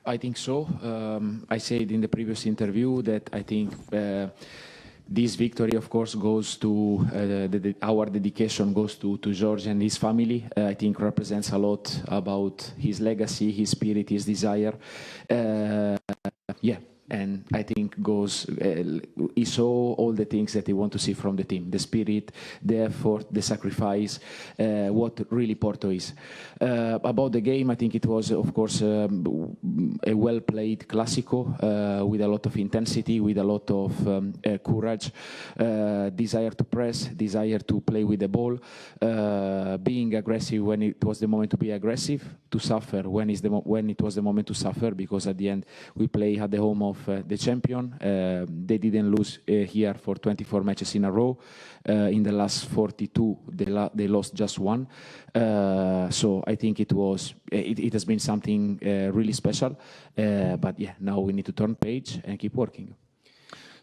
I think so. I said in the previous interview that I think this victory, of course, goes to our dedication goes to Jorge and his family. I think represents a lot about his legacy, his spirit, his desire. Yeah. And I think he saw all the things that he want to see from the team: the spirit, the effort, the sacrifice, what really Porto is. About the game, I think it was, of course, a well-played Clásico with a lot of intensity, with a lot of courage, desire to press, desire to play with the ball, being aggressive when it was the moment to be aggressive, to suffer when it was the moment to suffer, because at the end we play at the home of the champion. They didn't lose here for 24 matches in a row. In the last 42, they lost just one. So I think it has been something really special. But yeah, now we need to turn page and keep working.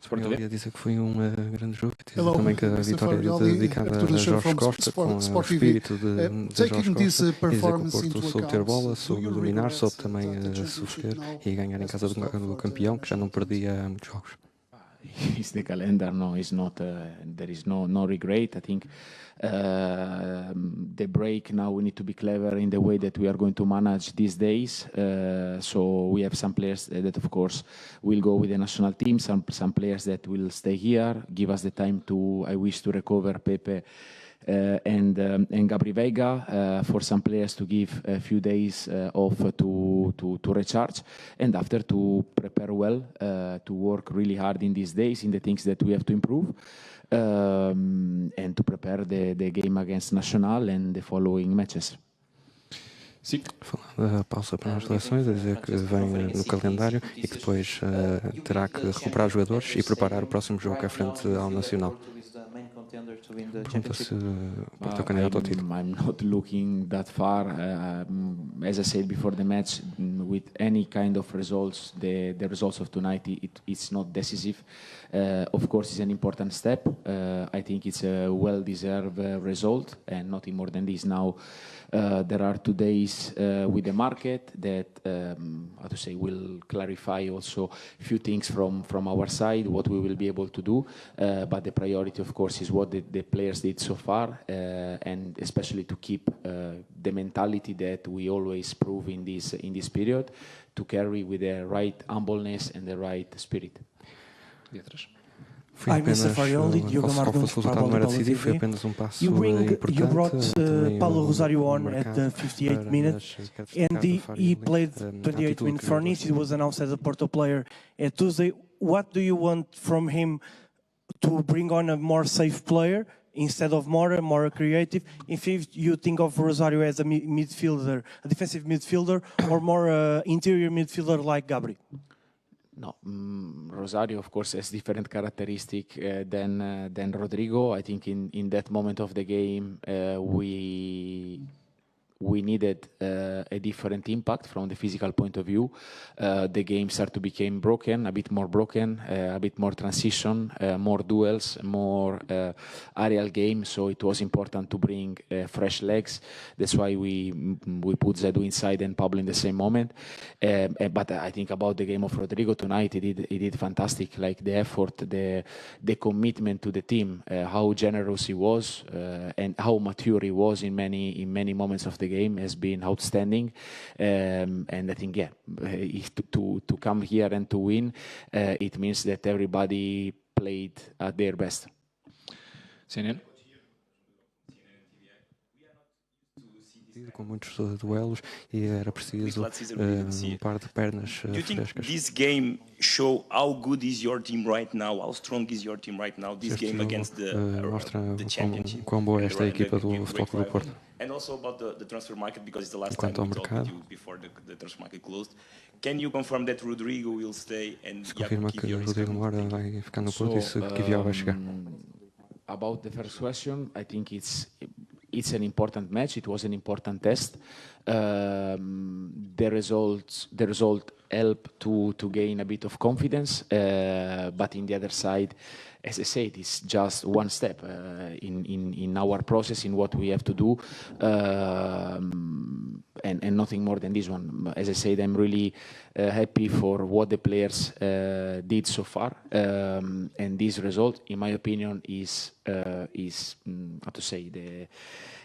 Farioli a dizer que foi grande jogo, dizer também que a vitória é dedicada a Jorge Costa, com o espírito de Jorge Costa, e dizer que o Porto soube ter bola, soube dominar, soube também sofrer e ganhar em casa do campeão, que já não perdia há muitos jogos. It's the calendar. No, it's not. There is no regret. I think the break now we need to be clever in the way that we are going to manage these days. So we have some players that, of course, will go with the national team. Some players that will stay here, give us the time to. I wish to recover Pepe. And Gabri Veiga, for some players to give a few days off to recharge, and after to prepare well, to work really hard in these days in the things that we have to improve, and to prepare the game against Nacional and the following matches. Sim. Falando da pausa para as seleções, a dizer que vem no calendário e que depois terá que recuperar os jogadores e preparar o próximo jogo à frente ao Nacional. Pergunta-se o Porto candidato ao título. I'm not looking that far. As I said before the match, with any kind of results, the results of tonight, it's not decisive. Of course, it's an important step. I think it's a well-deserved result, and nothing more than this. Now, there are 2 days with the market that, will clarify also a few things from our side, what we will be able to do. But the priority, of course, is what the players did so far, and especially to keep the mentality that we always prove in this period, to carry with the right humbleness and the right spirit. Foi apenas, qual fosse o resultado não era decisivo, foi apenas passo importante. You brought Paulo Rosario on at the 58th minute, and he played 28 minutes for Nice. He was announced as a Porto player at Tuesday. What do you want from him to bring on a more safe player instead of more creative? If you think of Rosario as a midfielder, a defensive midfielder, or more interior midfielder like Gabri? No, Rosario, of course, has different characteristic than Rodrigo. I think in that moment of the game, we needed a different impact from the physical point of view. The game started to become broken, a bit more transition, more duels, more aerial game. So it was important to bring fresh legs. That's why we put Zedu inside and Pablo in the same moment. But I think about the game of Rodrigo tonight, he did fantastic. Like the effort, the commitment to the team, how generous he was, and how mature he was in many moments of the game has been outstanding, and I think to come here and to win, it means that everybody played at their best. CNN? Com muitos duelos e era preciso par de pernas frescas. Do you think this game show how good is your team right now? How strong is your team right now? This game against the championship. Quão boa é esta equipa do Futebol Clube do Porto. And also about the transfer market, because it's the last time we talked with you before the transfer market closed. Can you confirm that Rodrigo will stay and se confirma que Rodrigo Moura vai ficar no Porto e se Kivior vai chegar? About the first question, I think it's an important match. It was an important test. The result help to gain a bit of confidence. But in the other side, as I said, it's just one step in our process, in what we have to do, and nothing more than this one. As I said, I'm really happy for what the players did so far, and this result, in my opinion, is how to say,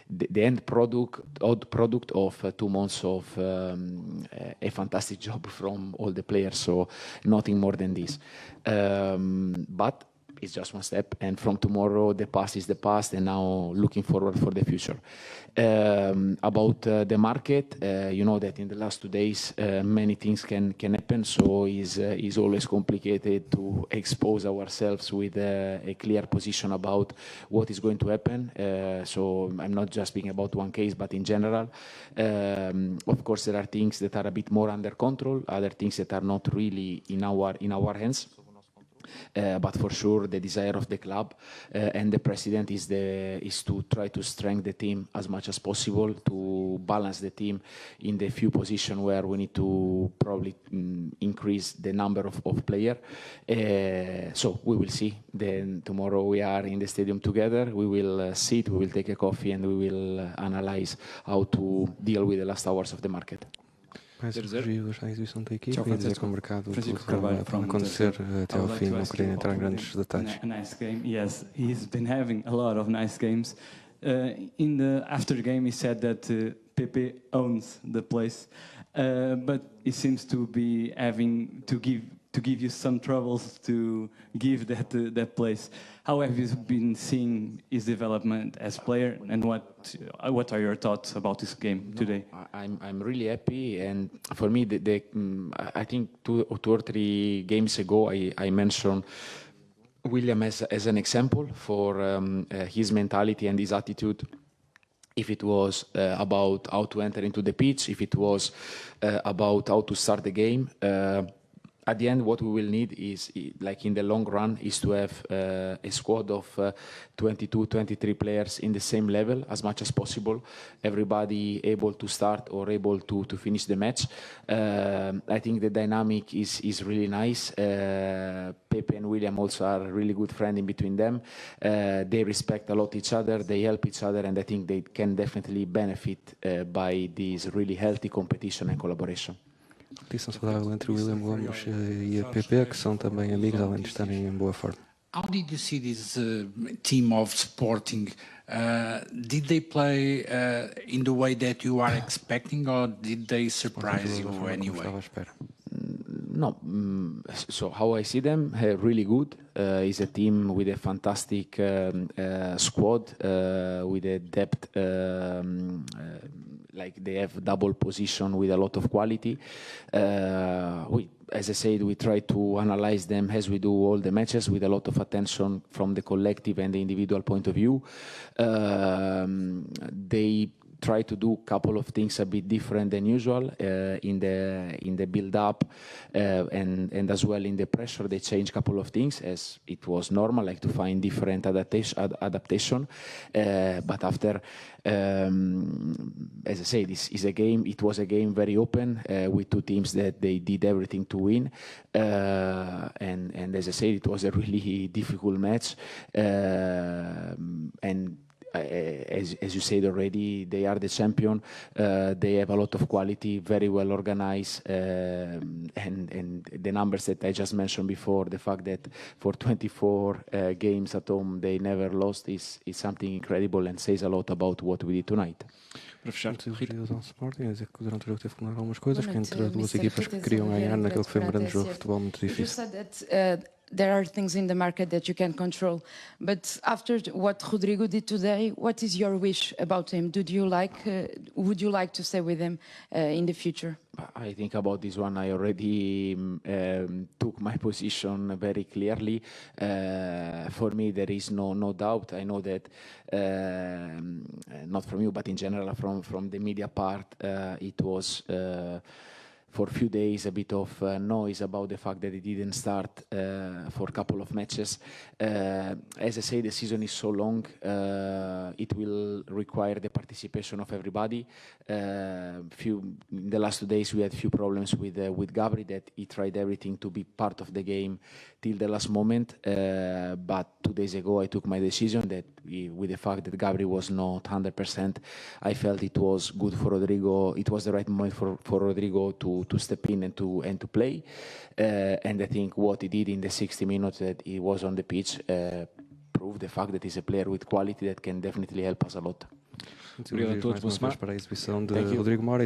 the end product of 2 months of a fantastic job from all the players. So nothing more than this. But it's just one step, and from tomorrow the past is the past, and now looking forward for the future. About the market, you know that in the last 2 days many things can happen, so it's always complicated to expose ourselves with a clear position about what is going to happen. So I'm not just speaking about one case, but in general. Of course, there are things that are a bit more under control, other things that are not really in our hands. But for sure, the desire of the club and the president is to try to strengthen the team as much as possible, to balance the team in the few positions where we need to probably increase the number of players. So we will see. Then tomorrow we are in the stadium together. We will sit, we will take a coffee, and we will analyze how to deal with the last hours of the market. Mais elogios à exibição da equipa e dizer que o mercado vai acontecer até ao fim, não queria entrar em grandes detalhes. A nice game, yes. He's been having a lot of nice games. In the after game, he said that Pepe owns the place, but he seems to be having to give you some troubles to give that place. How have you been seeing his development as player, and what are your thoughts about this game today? I'm really happy, and for me, I think two or three games ago, I mentioned William as an example for his mentality and his attitude. If it was about how to enter into the pitch, if it was about how to start the game. At the end, what we will need is, like in the long run, is to have a squad of 22, 23 players in the same level as much as possible. Everybody able to start or able to finish the match. I think the dynamic is really nice. Pepe and William also are really good friends in between them. They respect a lot each other. They help each other, and I think they can definitely benefit by this really healthy competition and collaboration. Competição saudável entre o William Gomes e a PP, que são também amigos, além de estarem em boa forma. How did you see this team of Sporting? Did they play in the way that you are expecting, or did they surprise you anyway? No, so how I see them, really good. Is a team with a fantastic squad, with a depth, like they have double position with a lot of quality. As I said, we try to analyze them as we do all the matches with a lot of attention from the collective and the individual point of view. They try to do a couple of things a bit different than usual in the build-up and as well in the pressure. They change a couple of things, as it was normal, like to find different adaptation. But after, as I say, this is a game. It was a game very open with two teams that they did everything to win. And as I said, it was a really difficult match. And as you said already, they are the champion. They have a lot of quality, very well organized, and the numbers that I just mentioned before, the fact that for 24 games at home they never lost is something incredible and says a lot about what we did tonight. Para fechar, ao Sporting, dizer que durante o jogo teve que mudar algumas coisas, que entre duas equipas que queriam ganhar naquele que foi um grande jogo de futebol muito difícil. There are things in the market that you can control, but after what Rodrigo did today, what is your wish about him? Would you like to stay with him in the future? I think about this one, I already took my position very clearly. For me, there is no doubt. I know that, not from you, but in general from the media part, it was for a few days a bit of noise about the fact that he didn't start for a couple of matches. As I say, the season is so long, it will require the participation of everybody. In the last 2 days we had few problems with Gabri, that he tried everything to be part of the game till the last moment, but 2 days ago I took my decision that with the fact that Gabri was not 100%, I felt it was good for Rodrigo. It was the right moment for Rodrigo to step in and to play, and I think what he did in the 60 minutes that he was on the pitch proved the fact that he's a player with quality that can definitely help us a lot. Obrigado a todos, boa semana para a exibição de Rodrigo Moura.